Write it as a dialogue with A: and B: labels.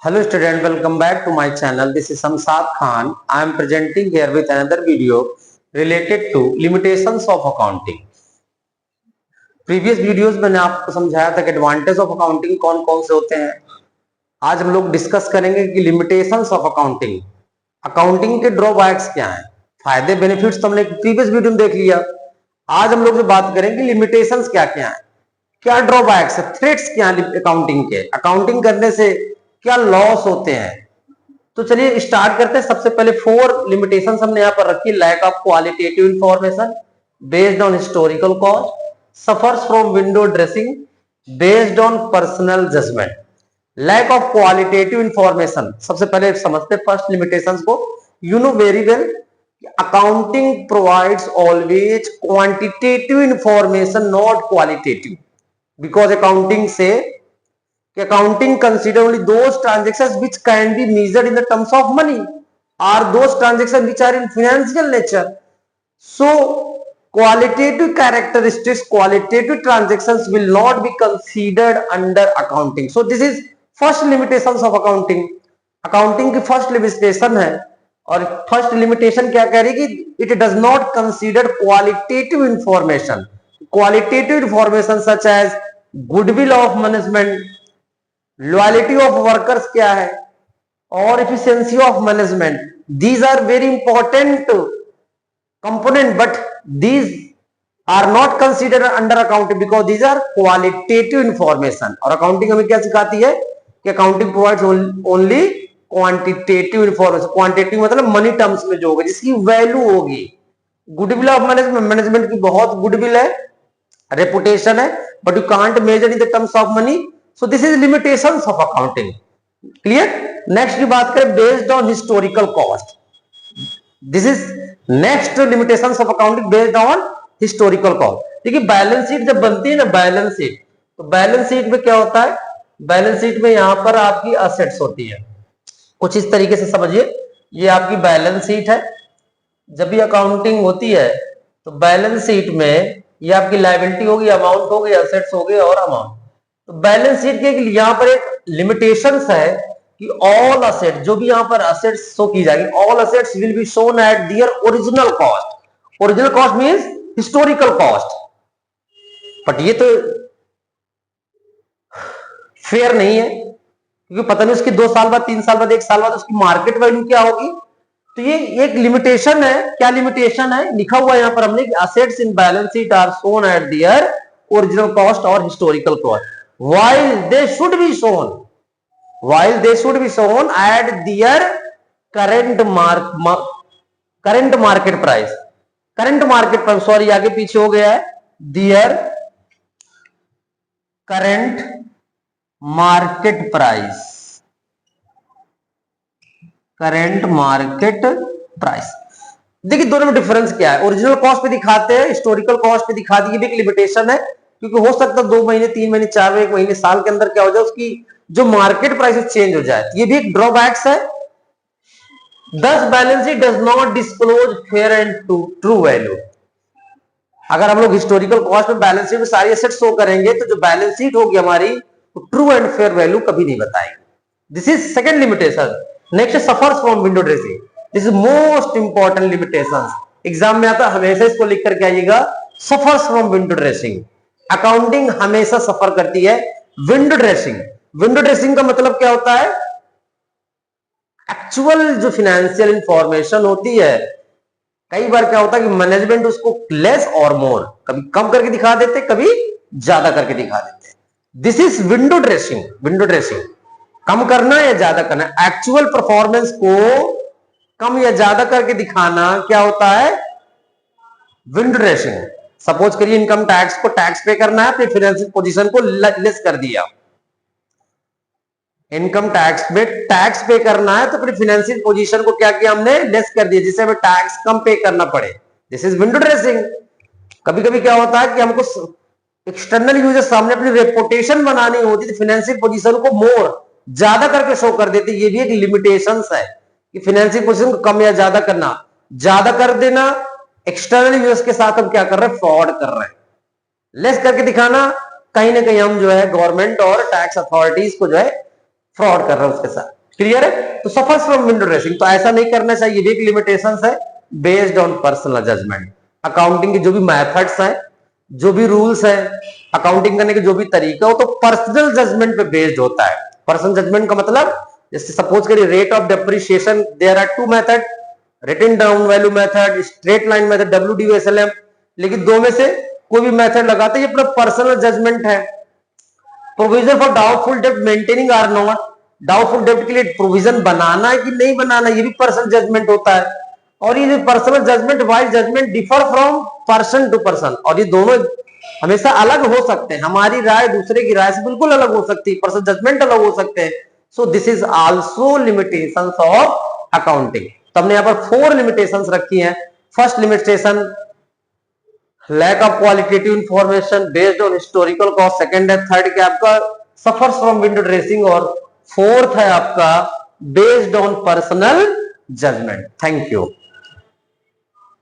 A: Hello student, welcome back to my channel. This is Samsad Khan. I am presenting here with another video related to limitations of accounting. Previous videos मैंने आपको समझाया था कि advantage of accounting कौन कौन से होते हैं। आज हम लोग डिस्कस करेंगे कि लिमिटेशंस ऑफ अकाउंटिंग, अकाउंटिंग के ड्रॉबैक्स क्या हैं। फायदे बेनिफिट्स तो हमने प्रीवियस वीडियो में देख लिया। आज हम लोग जो बात करेंगे लिमिटेशंस क्या क्या है, क्या ड्रॉबैक्स है, थ्रेट्स क्या है अकाउंटिंग के, अकाउंटिंग करने से क्या लॉस होते हैं। तो चलिए स्टार्ट करते हैं। सबसे पहले 4 लिमिटेशंस हमने यहाँ पर रखी। Lack of qualitative information based on historical cost, suffers from window dressing based on personal judgement. Lack of qualitative information, सबसे पहले समझते फर्स्ट लिमिटेशंस को। You know very well accounting provides always quantitative information not qualitative, because accounting say accounting consider only those transactions which can be measured in the terms of money or those transactions which are in financial nature. So qualitative characteristics, qualitative transactions will not be considered under accounting. So this is first limitations of accounting. accounting की first limitation है, और first limitation क्या कह रही है कि it does not consider qualitative information. Qualitative information such as goodwill of management, loyalty of workers क्या है, और efficiency of management. These are very important component, but these are not considered under accounting because these are qualitative information. और accounting हमें क्या सिखाती है कि accounting provides only quantitative information. Quantitative मतलब मनी टर्म्स में जो होगा, जिसकी वैल्यू होगी। गुडविल ऑफ मैनेजमेंट, मैनेजमेंट की बहुत गुडविल है, reputation है, but you can't measure in the terms of money. So this is limitations of accounting. Clear? Next की बात करें based on historical cost. This is next limitations of accounting based on historical cost. देखिए balance sheet जब बनती है ना, balance sheet, तो balance sheet में क्या होता है, बैलेंस शीट में यहां पर आपकी असेट्स होती है। कुछ इस तरीके से समझिए, ये आपकी बैलेंस शीट है। जब भी अकाउंटिंग होती है तो बैलेंस शीट में ये आपकी लायबिलिटी होगी, अमाउंट होगी, एसेट्स हो गए और अमाउंट। तो बैलेंस शीट के यहां पर एक लिमिटेशंस है कि ऑल असेट, जो भी यहां पर असेट्स शो की जाएगी, all assets will be shown at their original cost. Original cost means historical cost. But ये तो फेयर नहीं है, क्योंकि पता नहीं उसकी 2 साल बाद, 3 साल बाद, 1 साल बाद उसकी मार्केट वैल्यू क्या होगी। तो ये एक लिमिटेशन है। क्या लिमिटेशन है, लिखा हुआ है यहां पर हमने कि assets in balance sheet are shown at their original cost और historical cost, while they should be shown at their current market price. Current market price, sorry आगे पीछे हो गया है, their current market price, current market price. देखिए दोनों में difference क्या है। ओरिजिनल कॉस्ट पे दिखाते हैं, हिस्टोरिकल कॉस्ट पे दिखा दी, ये भी एक लिमिटेशन है, क्योंकि हो सकता है 2 महीने, 3 महीने, 4 महीने, 1 महीने, साल के अंदर क्या हो जाए, उसकी जो मार्केट प्राइस चेंज हो जाए। ये भी एक ड्रॉबैक्स है। दस balance sheet does not disclose fair and true value. अगर हम लोग हिस्टोरिकल कॉस्ट में बैलेंस शीट में सारी एसेट शो करेंगे तो जो बैलेंस शीट होगी हमारी, ट्रू एंड फेयर वैल्यू कभी नहीं बताएगी। This is second limitation. Next suffers from window dressing. This is most important limitation. Exam में आता हमेशा इसको लिख करके आइएगा, suffers from window dressing. Accounting हमेशा सफर करती है विंडो ड्रेसिंग। विंडो ड्रेसिंग का मतलब क्या होता है, एक्चुअल जो फाइनेंशियल इंफॉर्मेशन होती है, कई बार क्या होता है कि मैनेजमेंट उसको लेस और मोर, कभी कम करके दिखा देते, कभी ज्यादा करके दिखा देते। This is window dressing. Window dressing कम करना या ज्यादा करना, एक्चुअल परफॉर्मेंस को कम या ज्यादा करके दिखाना क्या होता है, विंडो ड्रेसिंग। सपोज करिए इनकम टैक्स को टैक्स पे करना है, अपनी फाइनेंशियल पोजीशन को लेस कर दिया। इनकम टैक्स में टैक्स पे करना है तो अपनी फाइनेंशियल पोजीशन को क्या किया हमने, लेस कर दिया, जिससे हमें टैक्स कम पे करना पड़े। This is window dressing. कभी कभी क्या होता है कि हमको एक्सटर्नल यूजर सामने अपनी रेपुटेशन बनानी होती, तो फाइनेंशियल पोजीशन को मोर ज्यादा करके शो कर देते। ये भी एक लिमिटेशंस है कि फाइनेंशियल पोजीशन को कम या ज्यादा करना, ज्यादा कर देना, एक्सटर्नल यूजर्स के साथ हम क्या कर रहे हैं, फ्रॉड कर रहे हैं। लेस करके दिखाना, कहीं ना कहीं हम जो है गवर्नमेंट और टैक्स अथॉरिटीज को जो है फ्रॉड कर रहा है उसके साथ। क्लियर है? तो सफर्स फ्रॉम विंडो ड्रेसिंग, तो ऐसा नहीं करना चाहिए। ये एक लिमिटेशंस है based on personal judgement. Accounting के जो भी मेथड्स हैं, जो भी रूल्स हैं, अकाउंटिंग करने के जो भी तरीका हो, तो पर्सनल जजमेंट पे बेस्ड होता है। पर्सनल जजमेंट का मतलब, जैसे सपोज करिए rate of depreciation, there are two method, written down value method, straight line method, WDSLM, लेकिन दो में से कोई भी मेथड लगाते हैं, ये अपना पर्सनल जजमेंट है। प्रोविजन फॉर डाउटफुल डेब्ट मेंटेनिंग आर नॉट, डाउटफुल डेब्ट के लिए प्रोविजन बनाना है कि नहीं बनाना, ये भी पर्सनल जजमेंट होता है। और ये personal judgement wise judgement differ from person to person, और ये दोनों हमेशा अलग हो सकते हैं। हमारी राय दूसरे की राय से बिल्कुल अलग हो सकती है, पर्सनल जजमेंट अलग हो सकते हैं। So this is also limitations of accounting. तो हमने यहां पर 4 लिमिटेशंस रखी हैं। First limitation, lack of qualitative information based on historical cost, second है, थर्ड क्या आपका सफर्स फ्रॉम विंडो ड्रेसिंग, और फोर्थ है आपका based on personal judgement. Thank you.